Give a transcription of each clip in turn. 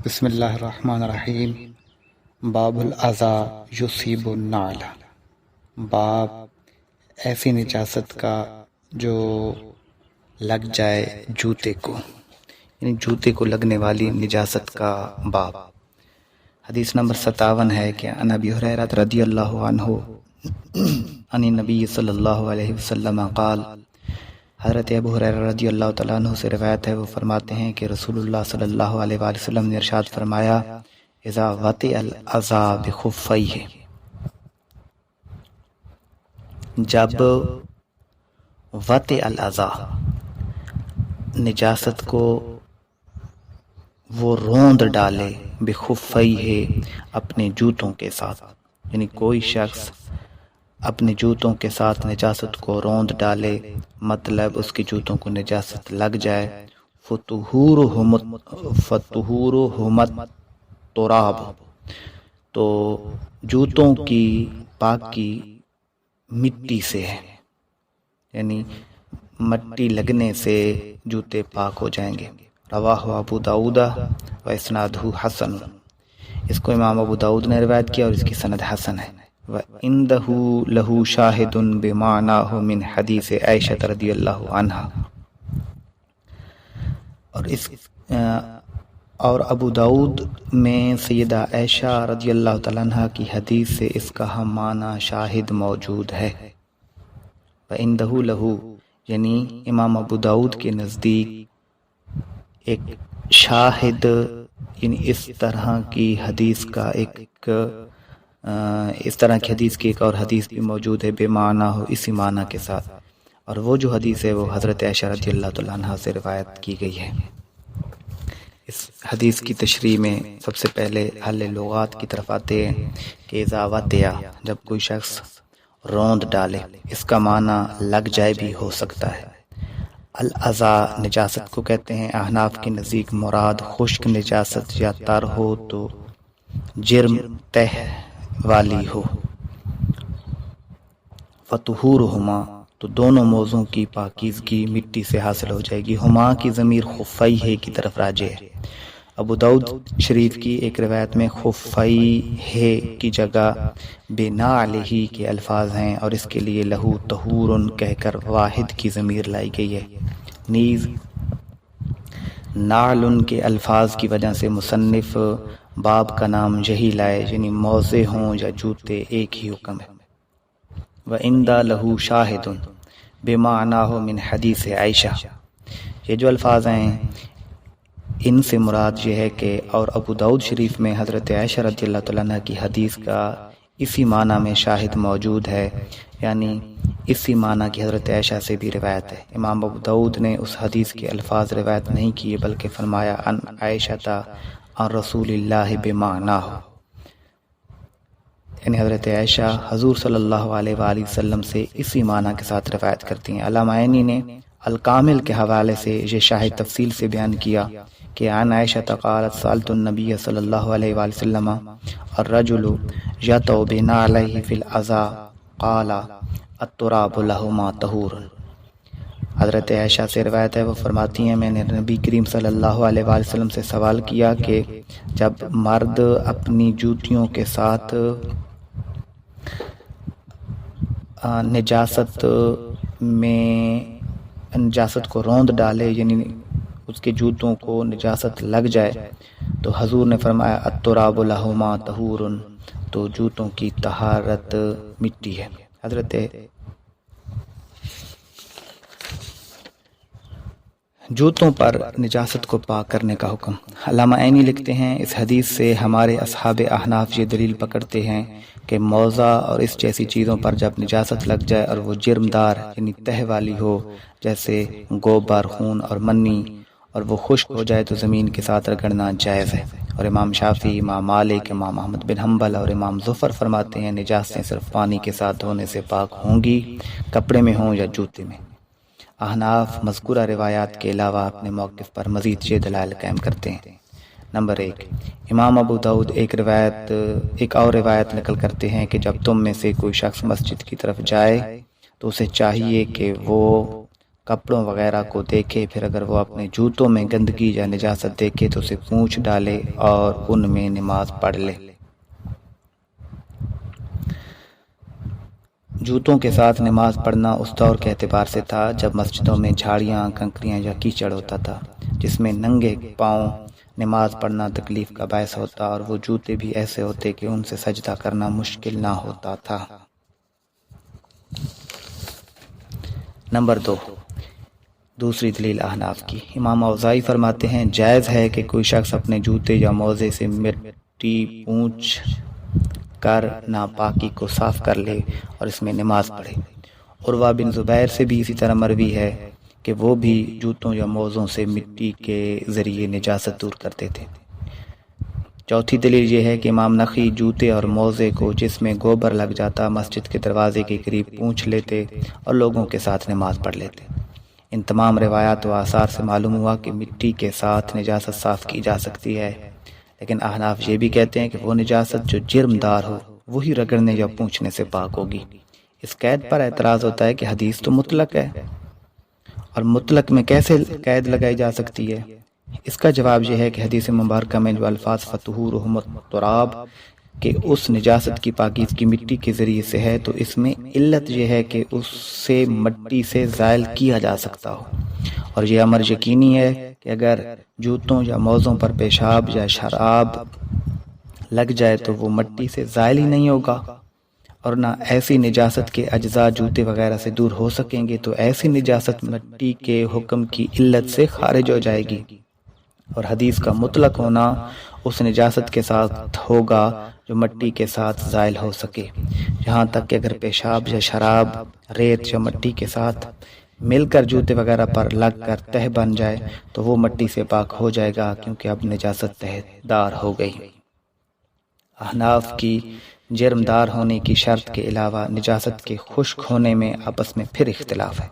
بسم اللہ الرحمن الرحیم۔ باب العزا یصیب النعل، باب ایسی نجاست کا جو لگ جائے جوتے کو، یعنی جوتے کو لگنے والی نجاست کا باب۔ حدیث نمبر 57 ہے کہ عن ابی ہریرہ رضی اللہ عنہ عن النبی صلی اللہ علیہ وسلم قال، حضرت ابو ہریرہ رضی اللہ تعالیٰ عنہ سے روایت ہے، وہ فرماتے ہیں کہ رسول اللہ صلی اللہ علیہ وآلہ وسلم نے ارشاد فرمایا، اذا وطئ العزا بخفیہ، جب وطئ العزا نجاست کو وہ روند ڈالے، بخفیہ اپنے جوتوں کے ساتھ، یعنی کوئی شخص اپنے جوتوں کے ساتھ نجاست کو روند ڈالے، مطلب اس کی جوتوں کو نجاست لگ جائے، فطہورہم تراب، تو جوتوں کی پاکی مٹی سے ہے، یعنی مٹی لگنے سے جوتے پاک ہو جائیں گے۔ رواہ ابو داؤد و اسنادہ حسن، اس کو امام ابو داؤد نے روایت کیا اور اس کی سند حسن ہے۔ وَإِنْدَهُ لَهُ شَاهِدٌ بِمَعْنَاهُ مِنْ حَدِيثِ عائشہ رضی اللہ عنہا، اور ابو داؤد میں سیدہ عائشہ رضی اللہ تعالیٰ عنہ کی حدیث سے اس کا ہم معنی شاہد موجود ہے۔ وَإِنْدَهُ لَهُ یعنی امام ابو داؤد کے نزدیک ایک شاہد، یعنی اس طرح کی حدیث کا اس طرح کی حدیث کی ایک اور حدیث بھی موجود ہے، بے معنی ہو، اسی معنی کے ساتھ، اور وہ جو حدیث ہے وہ حضرت عائشہ رضی اللہ تعالیٰ عنہ سے روایت کی گئی ہے۔ اس حدیث کی تشریح میں سب سے پہلے حل لغات کی طرف آتے ہیں کہ اذا وطئ، جب کوئی شخص روند ڈالے، اس کا معنی لگ جائے بھی ہو سکتا ہے۔ العزا نجاست کو کہتے ہیں، احناف کے نزدیک مراد خشک نجاست یا تر ہو تو جرم تہ والی ہو۔ فطہورہما، تو دونوں موضوع کی پاکیزگی مٹی سے حاصل ہو جائے گی۔ ہما کی ضمیر خفیہ کی طرف راجع ہے۔ ابو داؤد شریف کی ایک روایت میں خفیہ کی جگہ بنعلہ کے الفاظ ہیں، اور اس کے لیے لہو طہور کہہ کر واحد کی ضمیر لائی گئی ہے۔ نیز نعل کے الفاظ کی وجہ سے مصنف باب کا نام یہی لائے، یعنی موزے ہوں یا جوتے ایک ہی حکم ہے۔ وَإِنْدَ لَهُ شَاهِدٌ بِمَعْنَاهُ مِنْ حَدِيثِ عائشہ، یہ جو الفاظ ہیں ان سے مراد یہ ہے کہ اور ابو داؤد شریف میں حضرت عائشہ رضی اللہ تعالیٰ عنہ کی حدیث کا اسی معنی میں شاہد موجود ہے، یعنی اسی معنی کی حضرت عائشہ سے بھی روایت ہے۔ امام ابو داؤد نے اس حدیث کے الفاظ روایت نہیں کیے، بلکہ فرمایا عن عائشہ عن رسول اللہ بمعناہ، یعنی حضرت عائشہ حضور صلی اللہ علیہ وآلہ وسلم سے اسی معنی کے ساتھ روایت کرتی ہیں۔ علامہ عینی نے الکامل کے حوالے سے یہ شاہد تفصیل سے بیان کیا کہ عن عائشہ قالت سألت النبی صلی اللہ علیہ وآلہ وسلم الرجل یطأ بنعلیہ فی العزا قال التراب لہما طہور۔ حضرت عائشہ سے روایت ہے، وہ فرماتی ہیں میں نے نبی کریم صلی اللہ علیہ وآلہ وسلم سے سوال کیا کہ جب مرد اپنی جوتیوں کے ساتھ نجاست کو روند ڈالے، یعنی اس کے جوتوں کو نجاست لگ جائے، تو حضور نے فرمایا التراب لہما طہور، تو جوتوں کی طہارت مٹی ہے۔ حضرت جوتوں پر نجاست کو پاک کرنے کا حکم۔ علامہ عینی لکھتے ہیں اس حدیث سے ہمارے اصحاب احناف یہ دلیل پکڑتے ہیں کہ موزہ اور اس جیسی چیزوں پر جب نجاست لگ جائے اور وہ جرمدار یعنی تہ والی ہو، جیسے گوبر، خون اور منی، اور وہ خشک ہو جائے تو زمین کے ساتھ رگڑنا جائز ہے۔ اور امام شافعی، امام مالک، امام احمد بن حنبل اور امام ظفر فرماتے ہیں نجاستیں صرف پانی کے ساتھ دھونے سے پاک ہوں گی، کپڑے میں ہوں یا جوتے میں۔ احناف مذکورہ روایات کے علاوہ اپنے موقف پر مزید یہ دلائل قائم کرتے ہیں۔ نمبر 1، امام ابو داؤد ایک اور روایت نقل کرتے ہیں کہ جب تم میں سے کوئی شخص مسجد کی طرف جائے تو اسے چاہیے کہ وہ کپڑوں وغیرہ کو دیکھے، پھر اگر وہ اپنے جوتوں میں گندگی یا نجاست دیکھے تو اسے پوچھ ڈالے اور ان میں نماز پڑھ لے۔ جوتوں کے ساتھ نماز پڑھنا اس دور کے اعتبار سے تھا جب مسجدوں میں جھاڑیاں، کنکریاں یا کیچڑ ہوتا تھا، جس میں ننگے پاؤں نماز پڑھنا تکلیف کا باعث ہوتا، اور وہ جوتے بھی ایسے ہوتے کہ ان سے سجدہ کرنا مشکل نہ ہوتا تھا۔ نمبر 2، دوسری دلیل احناف کی۔ امام اوزاعی فرماتے ہیں جائز ہے کہ کوئی شخص اپنے جوتے یا موزے سے مٹی پونچھ کر ناپاکی کو صاف کر لے اور اس میں نماز پڑھے۔ عروہ بن زبیر سے بھی اسی طرح مروی ہے کہ وہ بھی جوتوں یا موزوں سے مٹی کے ذریعے نجاست دور کرتے تھے۔ چوتھی دلیل یہ ہے کہ امام نخعی جوتے اور موزے کو جس میں گوبر لگ جاتا مسجد کے دروازے کے قریب پونچھ لیتے اور لوگوں کے ساتھ نماز پڑھ لیتے۔ ان تمام روایات و آثار سے معلوم ہوا کہ مٹی کے ساتھ نجاست صاف کی جا سکتی ہے، لیکن احناف یہ بھی کہتے ہیں کہ وہ نجاست جو جرم دار ہو وہی رگڑنے یا پونچھنے سے پاک ہوگی۔ اس قید پر اعتراض ہوتا ہے کہ حدیث تو مطلق ہے، اور مطلق میں کیسے قید لگائی جا سکتی ہے؟ اس کا جواب یہ ہے کہ حدیث مبارکہ میں جو الفاظ فطہورہم التراب کہ اس نجاست کی پاکیزگی مٹی کے ذریعے سے ہے، تو اس میں علت یہ ہے کہ اس سے مٹی سے زائل کیا جا سکتا ہو، اور یہ امر یقینی ہے کہ اگر جوتوں یا موزوں پر پیشاب یا شراب لگ جائے تو وہ مٹی سے زائل ہی نہیں ہوگا، اور نہ ایسی نجاست کے اجزاء جوتے وغیرہ سے دور ہو سکیں گے، تو ایسی نجاست مٹی کے حکم کی علت سے خارج ہو جائے گی، اور حدیث کا مطلق ہونا اس نجاست کے ساتھ ہوگا جو مٹی کے ساتھ زائل ہو سکے، یہاں تک کہ اگر پیشاب یا شراب ریت یا مٹی کے ساتھ مل کر جوتے وغیرہ پر لگ کر تہ بن جائے تو وہ مٹی سے پاک ہو جائے گا، کیونکہ اب نجاست تہ دار ہو گئی۔ احناف کی جرم دار ہونے کی شرط کے علاوہ نجاست کے خشک ہونے میں آپس میں پھر اختلاف ہے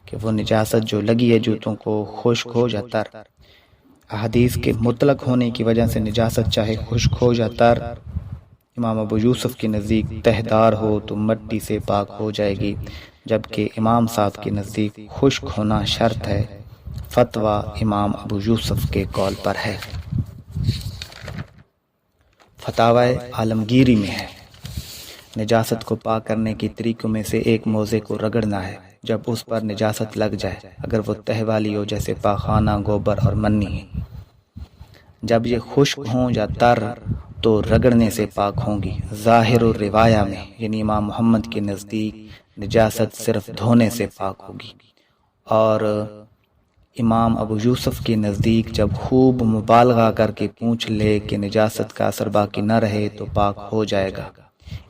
کہ وہ نجاست جو لگی ہے جوتوں کو خشک ہو یا تر۔ احادیث کے مطلق ہونے کی وجہ سے نجاست چاہے خشک ہو یا تر، امام ابو یوسف کے نزدیک تہ دار ہو تو مٹی سے پاک ہو جائے گی، جبکہ امام صاحب کے نزدیک خشک ہونا شرط ہے۔ فتویٰ امام ابو یوسف کے قول پر ہے۔ فتاوی عالمگیری میں ہے، نجاست کو پاک کرنے کے طریقوں میں سے ایک موزے کو رگڑنا ہے جب اس پر نجاست لگ جائے، اگر وہ تہ والی ہو جیسے پاخانہ، گوبر اور منی۔ جب یہ خشک ہوں یا تر تو رگڑنے سے پاک ہوں گی۔ ظاہر الروایہ میں یعنی امام محمد کے نزدیک نجاست صرف دھونے سے پاک ہوگی، اور امام ابو یوسف کے نزدیک جب خوب مبالغہ کر کے پوچھ لے کہ نجاست کا اثر باقی نہ رہے تو پاک ہو جائے گا۔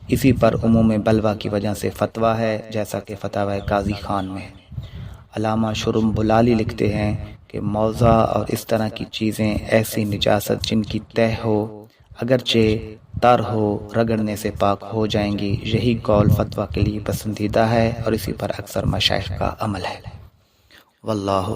اسی پر عموم بلوہ کی وجہ سے فتویٰ ہے، جیسا کہ فتاوی قاضی خان میں ہے۔ علامہ شرم بلالی لکھتے ہیں کہ موضع اور اس طرح کی چیزیں ایسی نجاست جن کی تہ ہو اگرچہ تر ہو رگڑنے سے پاک ہو جائیں گی، یہی قول فتویٰ کے لیے پسندیدہ ہے اور اسی پر اکثر مشائخ کا عمل ہے۔ واللہ